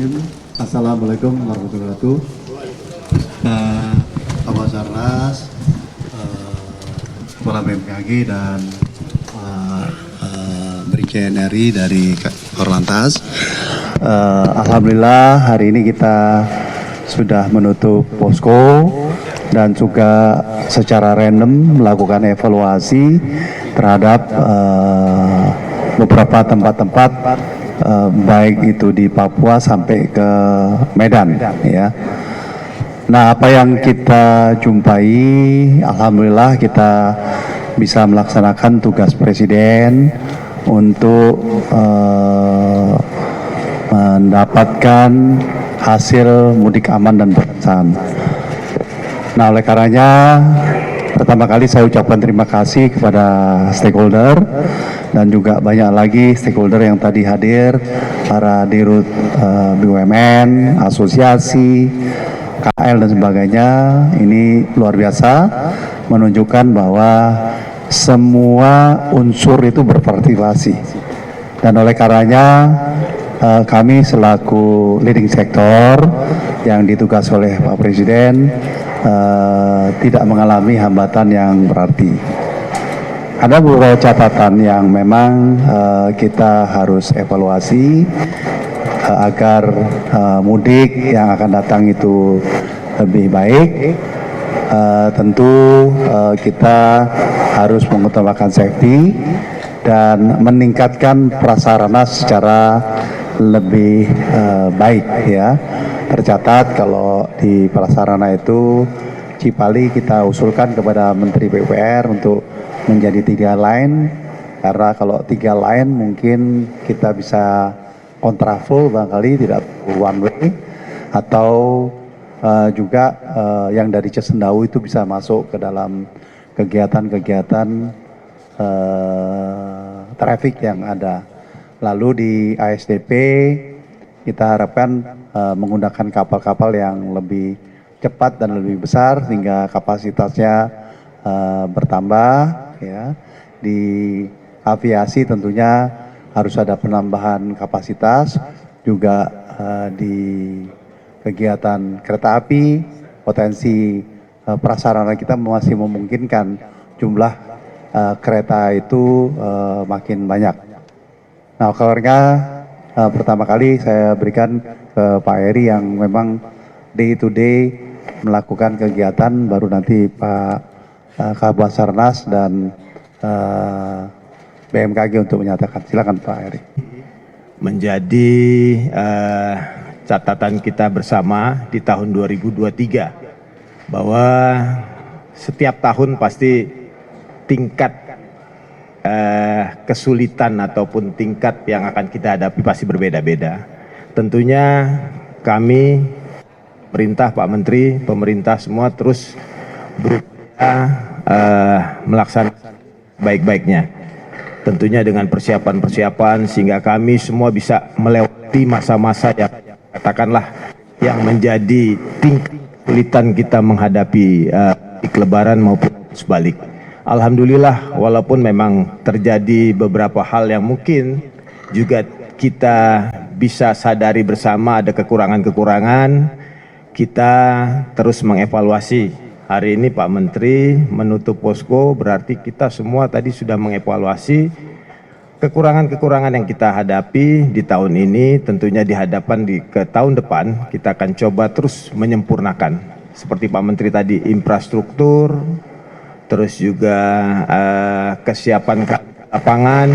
Bismillahirrahmanirrahim. Assalamualaikum warahmatullahi wabarakatuh. Pak Basarnas, Kepala BMKG dan Brigjen RI dari Korlantas. Alhamdulillah hari ini kita sudah menutup posko dan juga secara random melakukan evaluasi terhadap beberapa tempat-tempat baik itu di Papua sampai ke Medan ya. Nah, apa yang kita jumpai, alhamdulillah kita bisa melaksanakan tugas Presiden untuk mendapatkan hasil mudik aman dan berkesan. Nah, oleh karenanya pertama kali saya ucapkan terima kasih kepada stakeholder dan juga banyak lagi stakeholder yang tadi hadir, para dirut BUMN, asosiasi, KL dan sebagainya. Ini luar biasa menunjukkan bahwa semua unsur itu berpartisipasi. Dan oleh karenanya kami selaku leading sektor yang ditugas oleh Pak Presiden tidak mengalami hambatan yang berarti. Ada beberapa catatan yang memang kita harus evaluasi agar mudik yang akan datang itu lebih baik. Tentu kita harus mengutamakan safety dan meningkatkan prasarana secara lebih baik ya. Tercatat kalau di prasarana itu Cipali kita usulkan kepada Menteri PUPR untuk menjadi 3 line, karena kalau 3 line mungkin kita bisa kontraflow barangkali tidak one way, atau juga yang dari Cisendau itu bisa masuk ke dalam kegiatan-kegiatan traffic yang ada. Lalu di ASDP kita harapkan menggunakan kapal-kapal yang lebih cepat dan lebih besar sehingga kapasitasnya bertambah ya. Di aviasi tentunya harus ada penambahan kapasitas, juga di kegiatan kereta api potensi prasarana kita masih memungkinkan jumlah kereta itu makin banyak. Nah, kabarnya pertama kali saya berikan ke Pak Eri yang memang day to day melakukan kegiatan, baru nanti Pak Kabasarnas dan BMKG untuk menyatakan. Silakan Pak Eri. Menjadi catatan kita bersama di tahun 2023 bahwa setiap tahun pasti tingkat kesulitan ataupun tingkat yang akan kita hadapi pasti berbeda-beda. Tentunya kami, pemerintah, Pak Menteri, pemerintah semua terus berupaya melaksanakan baik-baiknya. Tentunya dengan persiapan-persiapan sehingga kami semua bisa melewati masa-masa yang katakanlah yang menjadi tingkat kesulitan kita menghadapi Lebaran maupun sebalik. Alhamdulillah, walaupun memang terjadi beberapa hal yang mungkin juga kita bisa sadari bersama ada kekurangan-kekurangan, kita terus mengevaluasi. Hari ini Pak Menteri menutup posko, berarti kita semua tadi sudah mengevaluasi kekurangan-kekurangan yang kita hadapi di tahun ini. Tentunya di hadapan ke tahun depan kita akan coba terus menyempurnakan. Seperti Pak Menteri tadi, infrastruktur, terus juga kesiapan lapangan,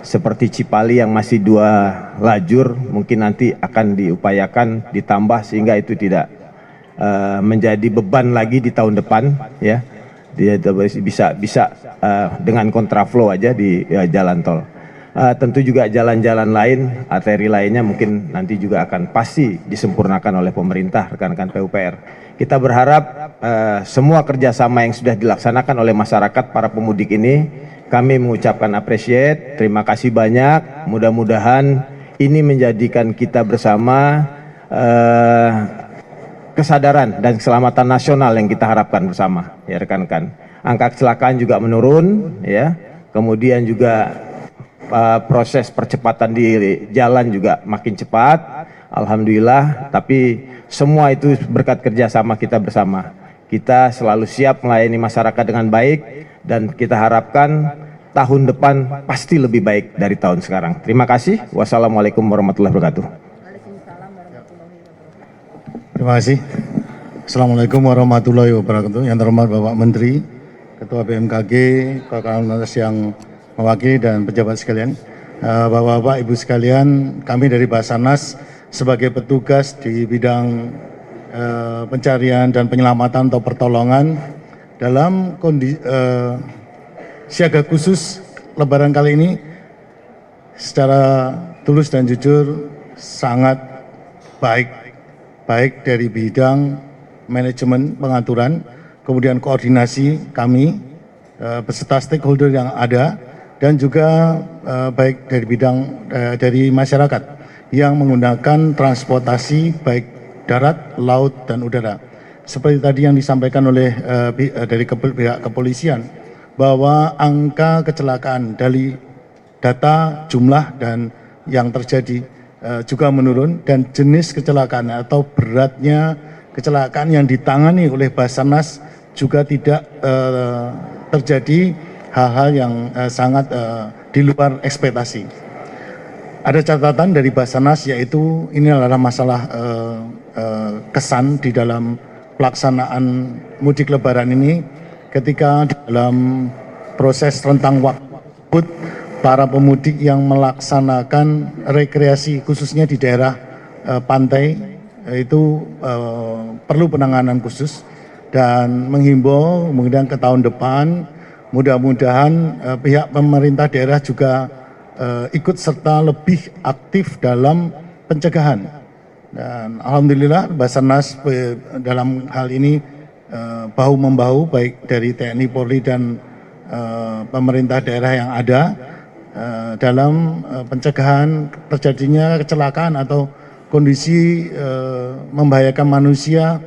seperti Cipali yang masih 2 lajur, mungkin nanti akan diupayakan ditambah sehingga itu tidak menjadi beban lagi di tahun depan ya. Dia bisa dengan kontraflow aja di jalan tol. Tentu juga jalan-jalan lain, arteri lainnya mungkin nanti juga akan pasti disempurnakan oleh pemerintah, rekan-rekan PUPR. Kita berharap semua kerjasama yang sudah dilaksanakan oleh masyarakat para pemudik ini, kami mengucapkan appreciate, terima kasih banyak. Mudah-mudahan ini menjadikan kita bersama kesadaran dan keselamatan nasional yang kita harapkan bersama, ya rekan-rekan. Angka kecelakaan juga menurun, ya. Kemudian juga proses percepatan di jalan juga makin cepat. Alhamdulillah, tapi semua itu berkat kerjasama kita bersama. Kita selalu siap melayani masyarakat dengan baik dan kita harapkan tahun depan pasti lebih baik dari tahun sekarang. Terima kasih. Wassalamualaikum warahmatullahi wabarakatuh. Terima kasih. Assalamualaikum warahmatullahi wabarakatuh. Yang terhormat Bapak Menteri, Ketua BMKG, kawan-kawan yang mewakili dan pejabat sekalian, Bapak-bapak, Ibu sekalian, kami dari Basarnas sebagai petugas di bidang pencarian dan penyelamatan atau pertolongan dalam kondisi siaga khusus Lebaran kali ini secara tulus dan jujur sangat baik dari bidang manajemen pengaturan, kemudian koordinasi kami beserta stakeholder yang ada, dan juga baik dari bidang dari masyarakat yang menggunakan transportasi baik darat, laut, dan udara. Seperti tadi yang disampaikan oleh dari pihak kepolisian, bahwa angka kecelakaan dari data jumlah dan yang terjadi juga menurun, dan jenis kecelakaan atau beratnya kecelakaan yang ditangani oleh Basarnas juga tidak terjadi hal-hal yang sangat di luar ekspektasi. Ada catatan dari Basarnas, yaitu ini adalah masalah kesan di dalam pelaksanaan mudik Lebaran ini, ketika dalam proses rentang waktu para pemudik yang melaksanakan rekreasi khususnya di daerah pantai itu perlu penanganan khusus, dan menghimbau kemudian ke tahun depan mudah-mudahan pihak pemerintah daerah juga ikut serta lebih aktif dalam pencegahan. Dan alhamdulillah Basarnas dalam hal ini bahu-membahu baik dari TNI, Polri, dan pemerintah daerah yang ada dalam pencegahan terjadinya kecelakaan atau kondisi membahayakan manusia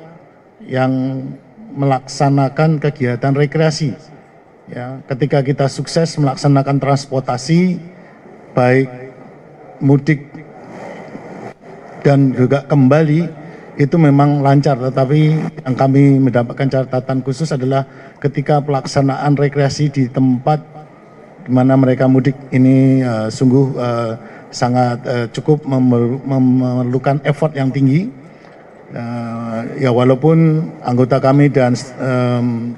yang melaksanakan kegiatan rekreasi. Ya, ketika kita sukses melaksanakan transportasi baik mudik dan juga kembali, itu memang lancar, tetapi yang kami mendapatkan catatan khusus adalah ketika pelaksanaan rekreasi di tempat di mana mereka mudik ini sungguh sangat cukup memerlukan effort yang tinggi. Ya, walaupun anggota kami dan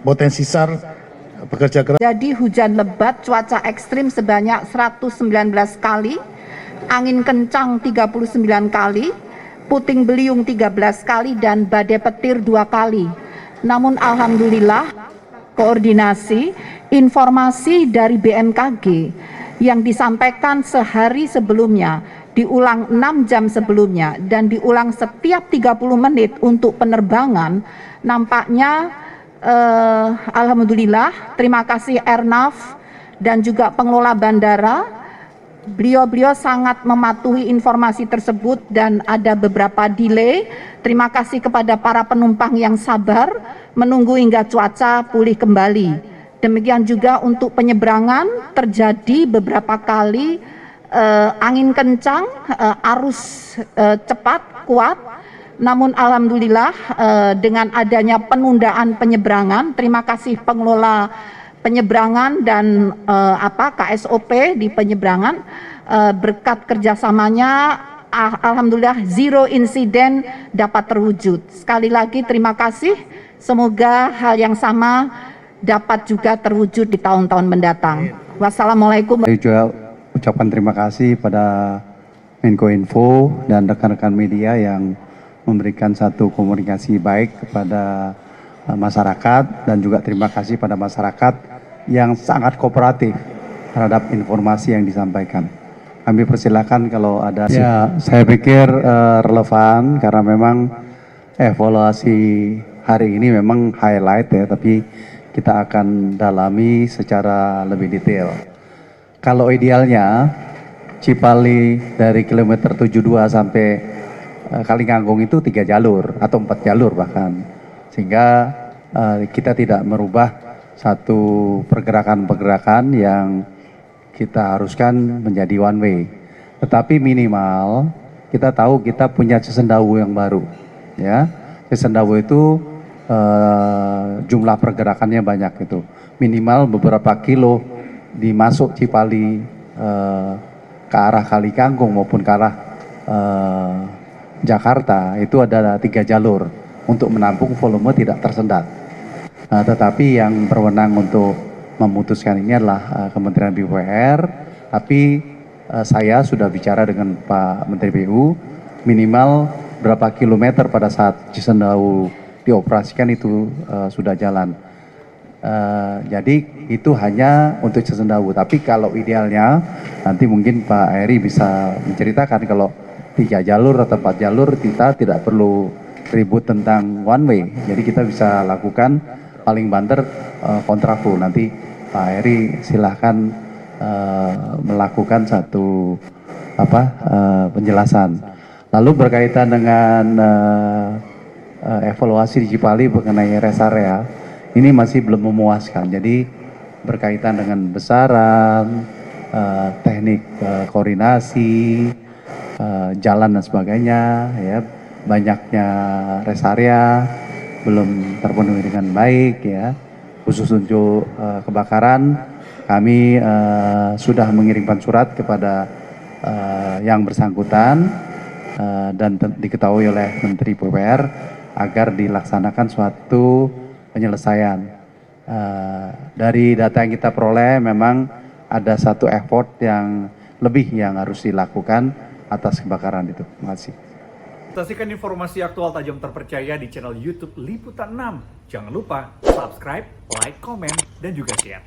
potensi SAR bekerja keras. Jadi hujan lebat, cuaca ekstrim sebanyak 119 kali, angin kencang 39 kali, puting beliung 13 kali, dan badai petir 2 kali. Namun alhamdulillah koordinasi informasi dari BMKG yang disampaikan sehari sebelumnya, diulang 6 jam sebelumnya, dan diulang setiap 30 menit untuk penerbangan, nampaknya alhamdulillah, terima kasih Airnav dan juga pengelola bandara. Beliau sangat mematuhi informasi tersebut dan ada beberapa delay. Terima kasih kepada para penumpang yang sabar menunggu hingga cuaca pulih kembali. Demikian juga untuk penyeberangan, terjadi beberapa kali angin kencang, arus cepat, kuat. Namun alhamdulillah dengan adanya penundaan penyeberangan, terima kasih pengelola penyeberangan dan KSOP di penyeberangan, berkat kerjasamanya alhamdulillah zero insiden dapat terwujud. Sekali lagi terima kasih, semoga hal yang sama dapat juga terwujud di tahun-tahun mendatang. Wassalamualaikum. Saya juga ucapkan terima kasih pada Menko Info dan rekan-rekan media yang memberikan satu komunikasi baik kepada masyarakat, dan juga terima kasih pada masyarakat yang sangat kooperatif terhadap informasi yang disampaikan. Kami persilakan kalau ada. Ya, saya pikir relevan karena memang evaluasi hari ini memang highlight ya, tapi kita akan dalami secara lebih detail. Kalau idealnya Cipali dari kilometer 72 sampai Kalingkangkung itu 3 jalur atau 4 jalur bahkan, sehingga kita tidak merubah satu pergerakan-pergerakan yang kita haruskan menjadi one way, tetapi minimal kita tahu kita punya Cisendawu yang baru, ya. Cisendawu itu jumlah pergerakannya banyak itu, minimal beberapa kilo dimasuk Cipali ke arah Kali Kangkung maupun ke arah Jakarta itu ada 3 jalur untuk menampung volume tidak tersendat. Tetapi yang berwenang untuk memutuskan ini adalah Kementerian PUPR, tapi saya sudah bicara dengan Pak Menteri PU, minimal berapa kilometer pada saat Cisendawu dioperasikan itu sudah jalan. Jadi itu hanya untuk Cisendawu, tapi kalau idealnya nanti mungkin Pak Heri bisa menceritakan kalau 3 jalur atau 4 jalur kita tidak perlu ribut tentang one way, jadi kita bisa lakukan paling banter kontraflow. Nanti Pak Heri silahkan melakukan satu penjelasan. Lalu berkaitan dengan evaluasi di Cipali mengenai rest area, ini masih belum memuaskan. Jadi berkaitan dengan besaran, teknik koordinasi, jalan dan sebagainya, ya, banyaknya rest area belum terpenuhi dengan baik, ya. Khusus untuk kebakaran, kami sudah mengirimkan surat kepada yang bersangkutan dan diketahui oleh Menteri PUPR agar dilaksanakan suatu penyelesaian. Dari data yang kita peroleh memang ada satu effort yang lebih yang harus dilakukan atas kebakaran itu. Terima kasih. Saksikan informasi aktual tajam terpercaya di channel YouTube Liputan 6. Jangan lupa subscribe, like, komen, dan juga share.